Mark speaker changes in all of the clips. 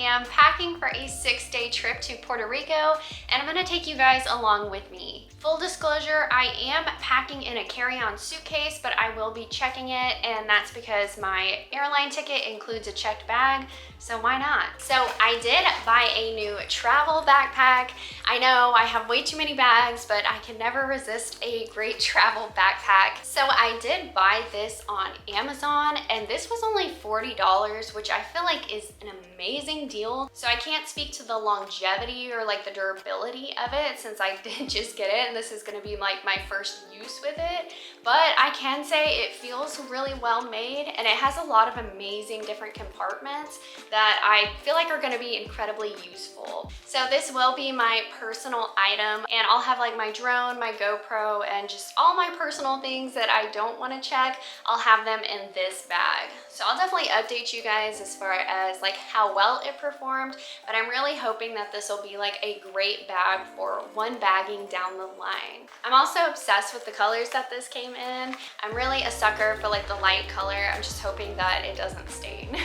Speaker 1: am packing for a 6-day trip to Puerto Rico, and I'm gonna take you guys along with me. Full disclosure, I am packing in a carry-on suitcase, but I will be checking it, and that's because my airline ticket includes a checked bag, so why not? So I did buy a new travel backpack. I know I have way too many bags, but I can never resist a great travel backpack. So I did buy this on Amazon, and this was only $40, which I feel like is an amazing deal. So I can't speak to the longevity or like the durability of it since I did just get it, and this is gonna be like my first use with it. But I can say it feels really well made, and it has a lot of amazing different compartments that I feel like are gonna be incredibly useful. So this will be my personal item, and I'll have like my drone, my GoPro, and just all my personal things that I don't wanna check. I'll have them in this bag. So I'll definitely update you guys as far as like how well it performed, but I'm really hoping that this will be like a great bag for one bagging down the line. I'm also obsessed with the colors that this came in. I'm really a sucker for like the light color. I'm just hoping that it doesn't stain.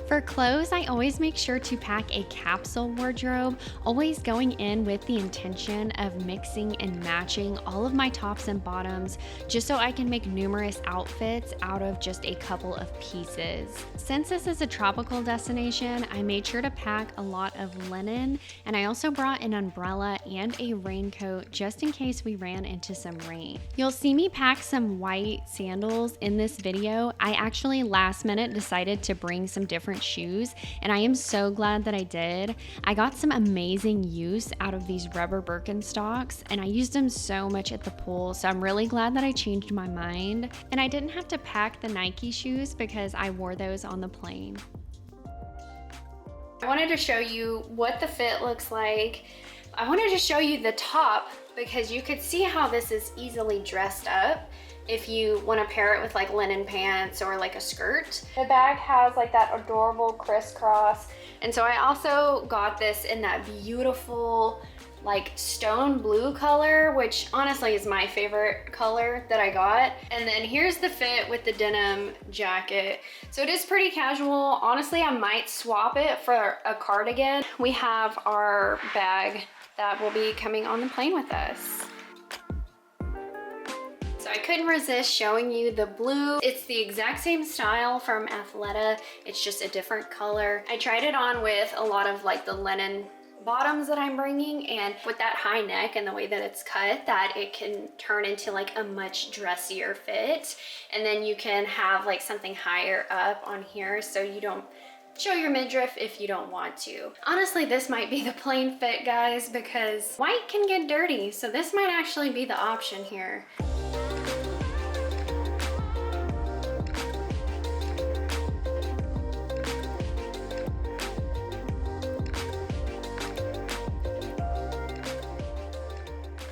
Speaker 2: For clothes, I always make sure to pack a capsule wardrobe, always going in with the intention of mixing and matching all of my tops and bottoms, just so I can make numerous outfits out of just a couple of pieces. Since this is a tropical destination, I made sure to pack a lot of linen, and I also brought an umbrella and a raincoat just in case we ran into some rain. You'll see me pack some white sandals in this video. I actually last minute decided to bring some different shoes, and I am so glad that I did. I got some amazing use out of these rubber Birkenstocks, and I used them so much at the pool, so I'm really glad that I changed my mind. And I didn't have to pack the Nike shoes because I wore those on the plane.
Speaker 1: I wanted to show you what the fit looks like. I wanted to show you the top because you could see how this is easily dressed up if you want to pair it with like linen pants or like a skirt. The bag has like that adorable crisscross, and so I also got this in that beautiful like stone blue color, which honestly is my favorite color that I got. And then here's the fit with the denim jacket. So it is pretty casual. Honestly, I might swap it for a cardigan. We have our bag that will be coming on the plane with us. So I couldn't resist showing you the blue. It's the exact same style from Athleta. It's just a different color. I tried it on with a lot of like the linen bottoms that I'm bringing, and with that high neck and the way that it's cut, that it can turn into like a much dressier fit. And then you can have like something higher up on here so you don't show your midriff if you don't want to. Honestly, this might be the plain fit, guys, because white can get dirty. So this might actually be the option here.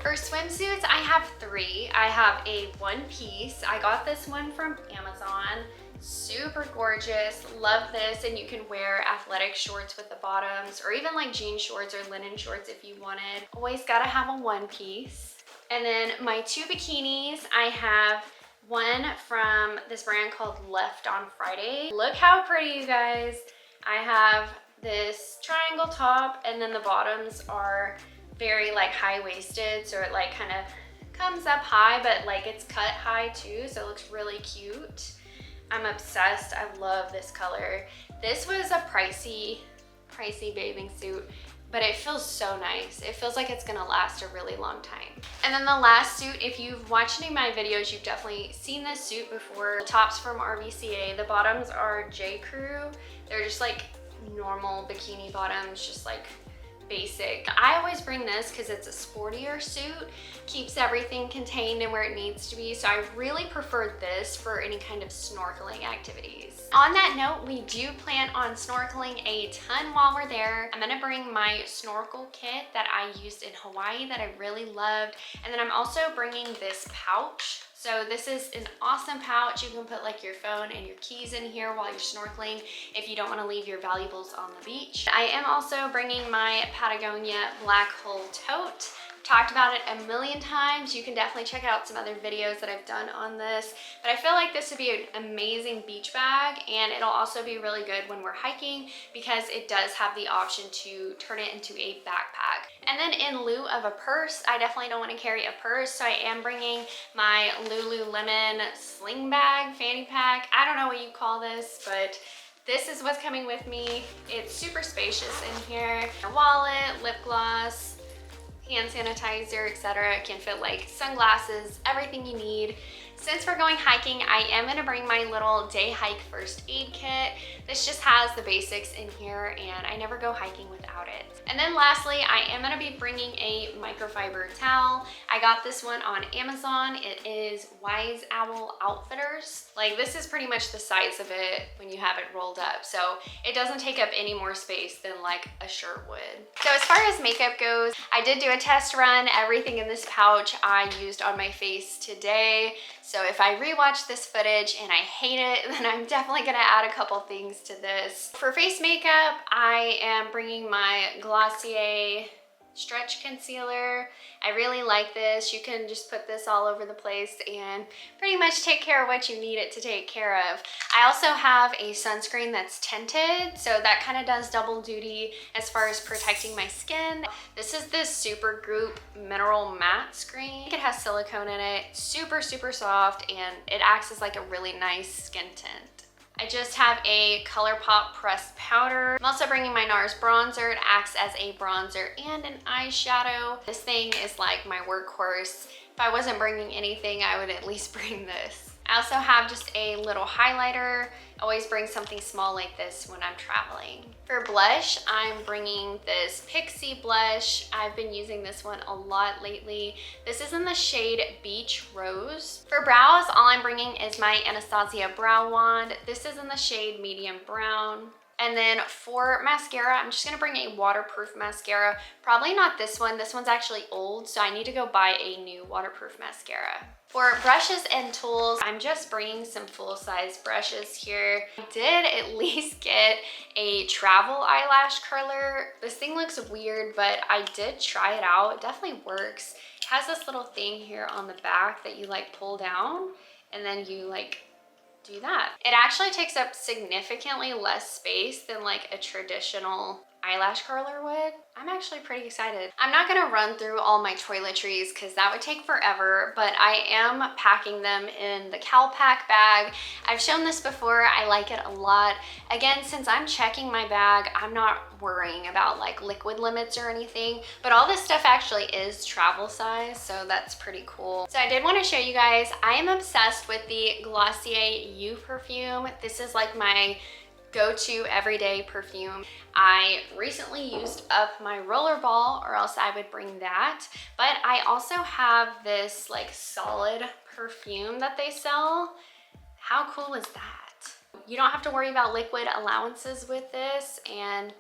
Speaker 1: For swimsuits, I have 3. I have a one piece. I got this one from Amazon. Super gorgeous, love this, and you can wear athletic shorts with the bottoms, or even like jean shorts or linen shorts if you wanted. Always gotta have a one piece. And then my 2 bikinis, I have one from this brand called Left on Friday. Look how pretty, you guys. I have this triangle top, and then the bottoms are very like high-waisted, so it like kind of comes up high, but like it's cut high too, so it looks really cute. I'm obsessed. I love this color. This was a pricey bathing suit, but it feels so nice. It feels like it's gonna last a really long time. And then the last suit, if you've watched any of my videos, you've definitely seen this suit before. The top's from RVCA. The bottoms are J. Crew. They're just like normal bikini bottoms, just like basic. I always bring this because it's a sportier suit, keeps everything contained and where it needs to be, so I really prefer this for any kind of snorkeling activities. On that note, we do plan on snorkeling a ton while we're there. I'm gonna bring my snorkel kit that I used in Hawaii that I really loved, and then I'm also bringing this pouch. So this is an awesome pouch. You can put like your phone and your keys in here while you're snorkeling if you don't want to leave your valuables on the beach. I am also bringing my Patagonia black hole tote. talked about it a million times. You can definitely check out some other videos that I've done on this, but I feel like this would be an amazing beach bag, and it'll also be really good when we're hiking because it does have the option to turn it into a backpack. And then in lieu of a purse, I definitely don't want to carry a purse, so I am bringing my Lululemon sling bag, fanny pack. I don't know what you call this, but this is what's coming with me. It's super spacious in here. A wallet, lip gloss, hand sanitizer, etc. It can fit like sunglasses, everything you need. Since we're going hiking, I am gonna bring my little day hike first aid kit. This just has the basics in here, and I never go hiking without it. And then lastly, I am gonna be bringing a microfiber towel. I got this one on Amazon. It is Wise Owl Outfitters. Like, this is pretty much the size of it when you have it rolled up. So it doesn't take up any more space than like a shirt would. So as far as makeup goes, I did do a test run. Everything in this pouch I used on my face today. So if I rewatch this footage and I hate it, then I'm definitely gonna add a couple things to this. For face makeup, I am bringing my Glossier stretch concealer. I really like this. You can just put this all over the place and pretty much take care of what you need it to take care of. I also have a sunscreen that's tinted, so that kind of does double duty as far as protecting my skin. This is this Supergoop Mineral Matte Screen. It has silicone in it, super soft, and it acts as like a really nice skin tint. I just have a ColourPop pressed powder. I'm also bringing my NARS bronzer. It acts as a bronzer and an eyeshadow. This thing is like my workhorse. If I wasn't bringing anything, I would at least bring this. I also have just a little highlighter. I always bring something small like this when I'm traveling. For blush, I'm bringing this Pixie blush. I've been using this one a lot lately. This is in the shade Beach Rose. For brows, all I'm bringing is my Anastasia Brow Wand. This is in the shade Medium Brown. And then for mascara, I'm just gonna bring a waterproof mascara. Probably not this one. This one's actually old, so I need to go buy a new waterproof mascara. For brushes and tools, I'm just bringing some full-size brushes here. I did at least get a travel eyelash curler. This thing looks weird, but I did try it out. It definitely works. It has this little thing here on the back that you like pull down, and then you like do that. It actually takes up significantly less space than like a traditional eyelash curler would. I'm actually pretty excited. I'm not gonna run through all my toiletries because that would take forever, but I am packing them in the CalPack bag. I've shown this before, I like it a lot. Again, since I'm checking my bag, I'm not worrying about like liquid limits or anything, but all this stuff actually is travel size, so that's pretty cool. So I did want to show you guys, I am obsessed with the Glossier You perfume. This is like my go-to everyday perfume. I recently used up my rollerball, or else I would bring that, but I also have this like solid perfume that they sell. How cool is that? You don't have to worry about liquid allowances with this, and it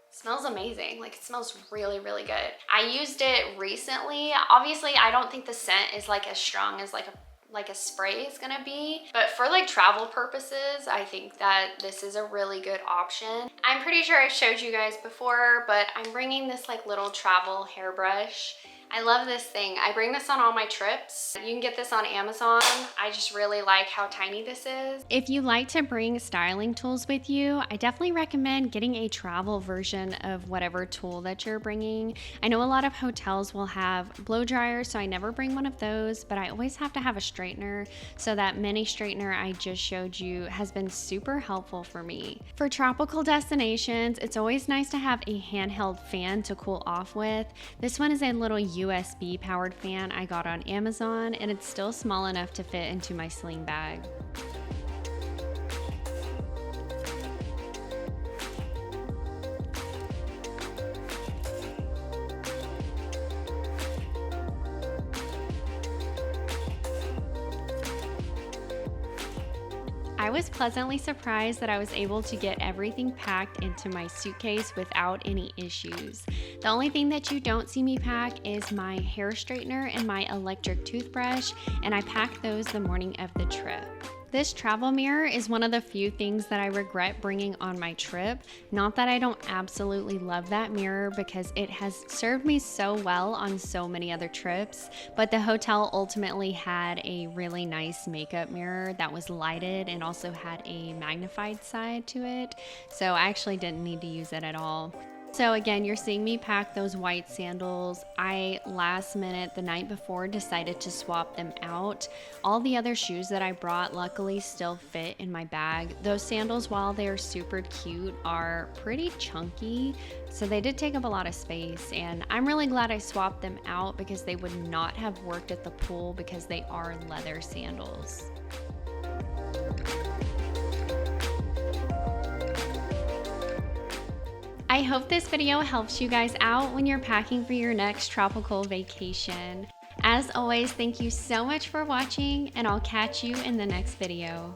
Speaker 1: smells amazing. Like, it smells really good. I used it recently. Obviously, I don't think the scent is like as strong as like a spray is gonna be, but for like travel purposes, I think that this is a really good option. I'm pretty sure I showed you guys before, but I'm bringing this like little travel hairbrush. I love this thing. I bring this on all my trips. You can get this on Amazon. I just really like how tiny this is.
Speaker 2: If you like to bring styling tools with you, I definitely recommend getting a travel version of whatever tool that you're bringing. I know a lot of hotels will have blow dryers, so I never bring one of those, but I always have to have a straightener. So that mini straightener I just showed you has been super helpful for me. For tropical destinations, it's always nice to have a handheld fan to cool off with. This one is a little USB powered fan I got on Amazon, and it's still small enough to fit into my sling bag. I was pleasantly surprised that I was able to get everything packed into my suitcase without any issues. The only thing that you don't see me pack is my hair straightener and my electric toothbrush, and I pack those the morning of the trip. This travel mirror is one of the few things that I regret bringing on my trip. Not that I don't absolutely love that mirror, because it has served me so well on so many other trips, but the hotel ultimately had a really nice makeup mirror that was lighted and also had a magnified side to it, so I actually didn't need to use it at all. So again, you're seeing me pack those white sandals. I last minute the night before decided to swap them out. All the other shoes that I brought luckily still fit in my bag. Those sandals, while they're super cute, are pretty chunky, so they did take up a lot of space, and I'm really glad I swapped them out because they would not have worked at the pool because they are leather sandals. I hope this video helps you guys out when you're packing for your next tropical vacation. As always, thank you so much for watching, and I'll catch you in the next video.